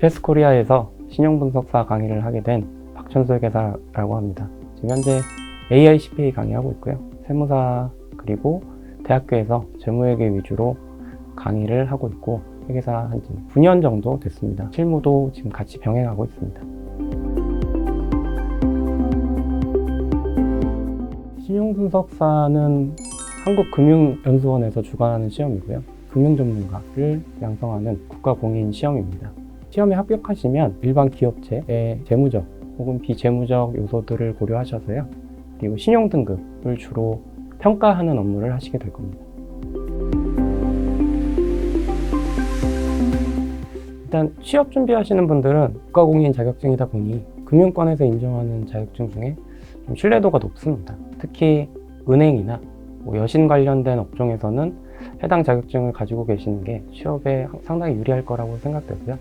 이페스 코리아에서 신용분석사 강의를 하게 된 박천수 회계사라고 합니다. 지금 현재 AI CPA 강의하고 있고요. 세무사 그리고 대학교에서 재무회계 위주로 강의를 하고 있고 회계사 한 9년 정도 됐습니다. 실무도 지금 같이 병행하고 있습니다. 신용분석사는 한국금융연수원에서 주관하는 시험이고요. 금융전문가를 양성하는 국가공인 시험입니다. 시험에 합격하시면 일반 기업체의 재무적 혹은 비재무적 요소들을 고려하셔서요. 그리고 신용등급을 주로 평가하는 업무를 하시게 될 겁니다. 일단 취업 준비하시는 분들은 국가공인 자격증이다 보니 금융권에서 인정하는 자격증 중에 좀 신뢰도가 높습니다. 특히 은행이나 여신 관련된 업종에서는 해당 자격증을 가지고 계시는 게 취업에 상당히 유리할 거라고 생각되고요.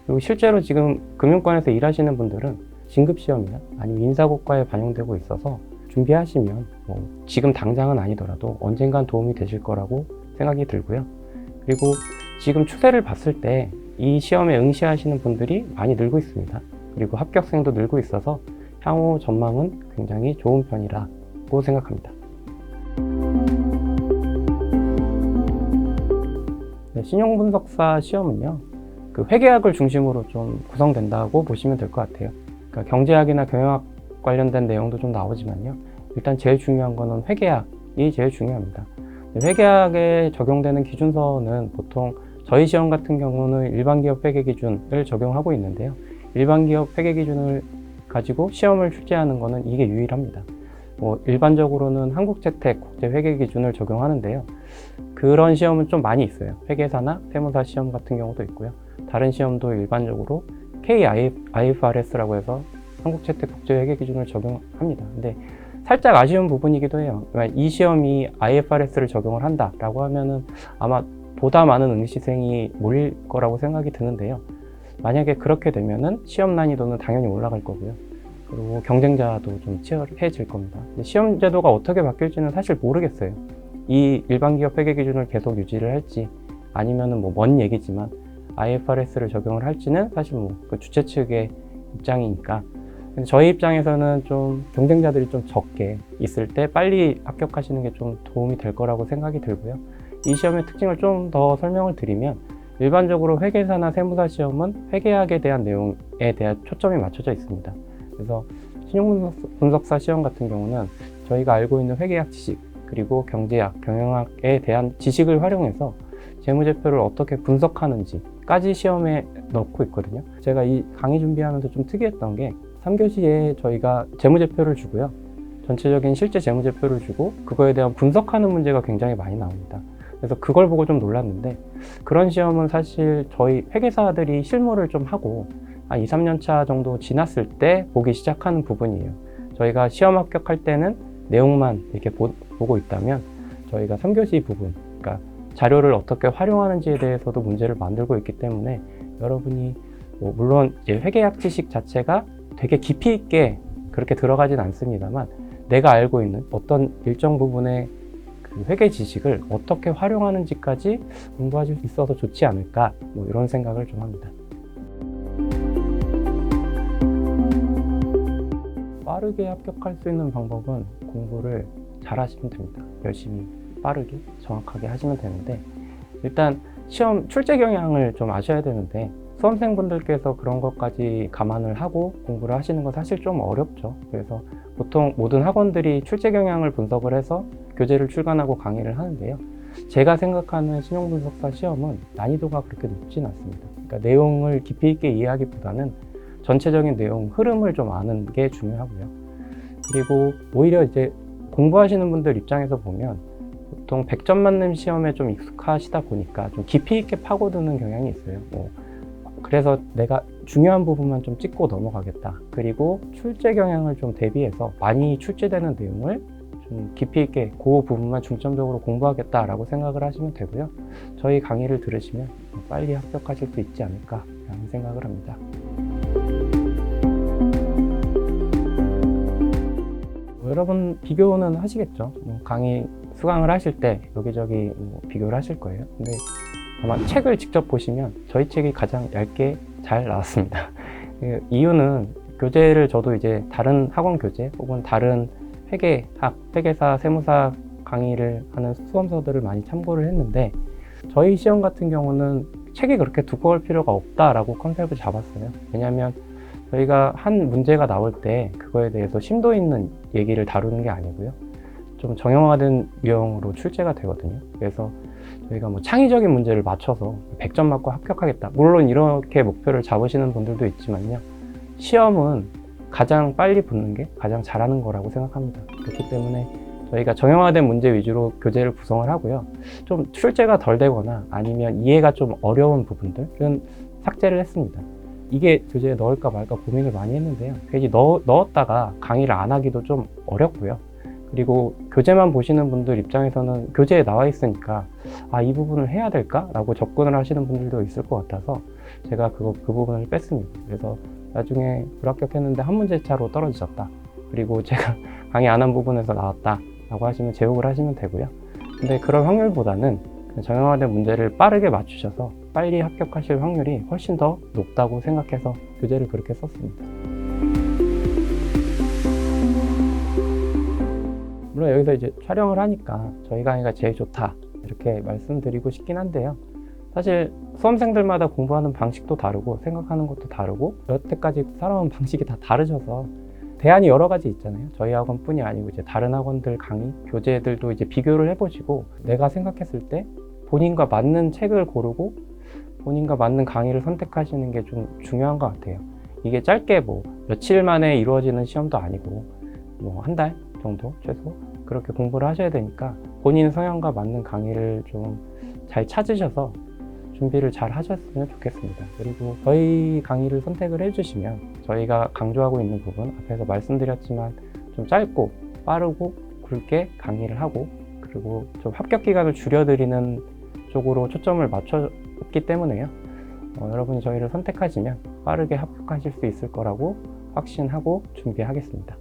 그리고 실제로 지금 금융권에서 일하시는 분들은 진급시험이나 아니면 인사고과에 반영되고 있어서 준비하시면 지금 당장은 아니더라도 언젠간 도움이 되실 거라고 생각이 들고요. 그리고 지금 추세를 봤을 때 이 시험에 응시하시는 분들이 많이 늘고 있습니다. 그리고 합격생도 늘고 있어서 향후 전망은 굉장히 좋은 편이라고 생각합니다. 네, 신용분석사 시험은요, 회계학을 중심으로 좀 구성된다고 보시면 될 것 같아요. 그러니까 경제학이나 경영학 관련된 내용도 좀 나오지만요. 일단 제일 중요한 거는 회계학이 제일 중요합니다. 회계학에 적용되는 기준서는 보통 저희 시험 같은 경우는 일반기업 회계 기준을 적용하고 있는데요. 일반기업 회계 기준을 가지고 시험을 출제하는 거는 이게 유일합니다. 일반적으로는 한국재택 국제회계 기준을 적용하는데요. 그런 시험은 좀 많이 있어요. 회계사나 세무사 시험 같은 경우도 있고요. 다른 시험도 일반적으로 KIFRS라고 해서 한국재택 국제회계 기준을 적용합니다. 근데 살짝 아쉬운 부분이기도 해요. 이 시험이 IFRS를 적용을 한다라고 하면은 아마 보다 많은 응시생이 몰릴 거라고 생각이 드는데요. 만약에 그렇게 되면은 시험 난이도는 당연히 올라갈 거고요. 그리고 경쟁자도 좀 치열해질 겁니다. 근데 시험 제도가 어떻게 바뀔지는 사실 모르겠어요. 이 일반기업 회계 기준을 계속 유지를 할지 아니면은 먼 얘기지만 IFRS를 적용을 할지는 사실 그 주최 측의 입장이니까. 근데 저희 입장에서는 좀 경쟁자들이 좀 적게 있을 때 빨리 합격하시는 게 좀 도움이 될 거라고 생각이 들고요. 이 시험의 특징을 좀 더 설명을 드리면 일반적으로 회계사나 세무사 시험은 회계학에 대한 내용에 대한 초점이 맞춰져 있습니다. 그래서 신용분석사 시험 같은 경우는 저희가 알고 있는 회계학 지식 그리고 경제학, 경영학에 대한 지식을 활용해서 재무제표를 어떻게 분석하는지까지 시험에 넣고 있거든요. 제가 이 강의 준비하면서 좀 특이했던 게 3교시에 저희가 재무제표를 주고요. 전체적인 실제 재무제표를 주고 그거에 대한 분석하는 문제가 굉장히 많이 나옵니다. 그래서 그걸 보고 좀 놀랐는데 그런 시험은 사실 저희 회계사들이 실무를 좀 하고 한 2, 3년 차 정도 지났을 때 보기 시작하는 부분이에요. 저희가 시험 합격할 때는 내용만 이렇게 보고 있다면 저희가 3교시 부분, 그러니까 자료를 어떻게 활용하는지에 대해서도 문제를 만들고 있기 때문에 여러분이 물론 이제 회계학 지식 자체가 되게 깊이 있게 그렇게 들어가진 않습니다만 내가 알고 있는 어떤 일정 부분의 그 회계 지식을 어떻게 활용하는지까지 공부할 수 있어서 좋지 않을까 이런 생각을 좀 합니다. 빠르게 합격할 수 있는 방법은 공부를 잘 하시면 됩니다. 열심히 빠르게 정확하게 하시면 되는데 일단 시험 출제 경향을 좀 아셔야 되는데 수험생분들께서 그런 것까지 감안을 하고 공부를 하시는 건 사실 좀 어렵죠. 그래서 보통 모든 학원들이 출제 경향을 분석을 해서 교재를 출간하고 강의를 하는데요. 제가 생각하는 신용분석사 시험은 난이도가 그렇게 높진 않습니다. 그러니까 내용을 깊이 있게 이해하기보다는 전체적인 내용, 흐름을 좀 아는 게 중요하고요. 그리고 오히려 이제 공부하시는 분들 입장에서 보면 보통 100점 만점 시험에 좀 익숙하시다 보니까 좀 깊이 있게 파고드는 경향이 있어요. 그래서 내가 중요한 부분만 좀 찍고 넘어가겠다. 그리고 출제 경향을 좀 대비해서 많이 출제되는 내용을 좀 깊이 있게 그 부분만 중점적으로 공부하겠다라고 생각을 하시면 되고요. 저희 강의를 들으시면 빨리 합격하실 수 있지 않을까라는 생각을 합니다. 여러분 비교는 하시겠죠. 강의 수강을 하실 때 여기저기 비교를 하실 거예요. 근데 아마 책을 직접 보시면 저희 책이 가장 얇게 잘 나왔습니다. 그 이유는 교재를 저도 이제 다른 학원 교재 혹은 다른 회계사, 세무사 강의를 하는 수험서들을 많이 참고를 했는데 저희 시험 같은 경우는 책이 그렇게 두꺼울 필요가 없다라고 컨셉을 잡았어요. 왜냐하면 저희가 한 문제가 나올 때 그거에 대해서 심도 있는 얘기를 다루는 게 아니고요. 좀 정형화된 유형으로 출제가 되거든요. 그래서 저희가 뭐 창의적인 문제를 맞춰서 100점 맞고 합격하겠다. 물론 이렇게 목표를 잡으시는 분들도 있지만요. 시험은 가장 빨리 붙는 게 가장 잘하는 거라고 생각합니다. 그렇기 때문에 저희가 정형화된 문제 위주로 교재를 구성을 하고요. 좀 출제가 덜 되거나 아니면 이해가 좀 어려운 부분들은 삭제를 했습니다. 이게 교재에 넣을까 말까 고민을 많이 했는데요. 괜히 넣었다가 강의를 안 하기도 좀 어렵고요. 그리고 교재만 보시는 분들 입장에서는 교재에 나와 있으니까 이 부분을 해야 될까? 라고 접근을 하시는 분들도 있을 것 같아서 제가 그 부분을 뺐습니다. 그래서 나중에 불합격했는데 한 문제 차로 떨어지셨다. 그리고 제가 강의 안 한 부분에서 나왔다. 라고 하시면 제목을 하시면 되고요. 근데 그런 확률보다는 정형화된 문제를 빠르게 맞추셔서 빨리 합격하실 확률이 훨씬 더 높다고 생각해서 교재를 그렇게 썼습니다. 물론 여기서 이제 촬영을 하니까 저희 강의가 제일 좋다 이렇게 말씀드리고 싶긴 한데요. 사실 수험생들마다 공부하는 방식도 다르고 생각하는 것도 다르고 여태까지 살아온 방식이 다 다르셔서 대안이 여러 가지 있잖아요. 저희 학원뿐이 아니고 이제 다른 학원들 강의, 교재들도 이제 비교를 해보시고 내가 생각했을 때 본인과 맞는 책을 고르고 본인과 맞는 강의를 선택하시는 게 좀 중요한 것 같아요. 이게 짧게 뭐 며칠 만에 이루어지는 시험도 아니고 뭐 한 달 정도 최소 그렇게 공부를 하셔야 되니까 본인 성향과 맞는 강의를 좀 잘 찾으셔서 준비를 잘 하셨으면 좋겠습니다. 그리고 저희 강의를 선택을 해주시면 저희가 강조하고 있는 부분 앞에서 말씀드렸지만 좀 짧고 빠르고 굵게 강의를 하고 그리고 좀 합격 기간을 줄여드리는 쪽으로 초점을 맞췄기 때문에요. 여러분이 저희를 선택하시면 빠르게 합격하실 수 있을 거라고 확신하고 준비하겠습니다.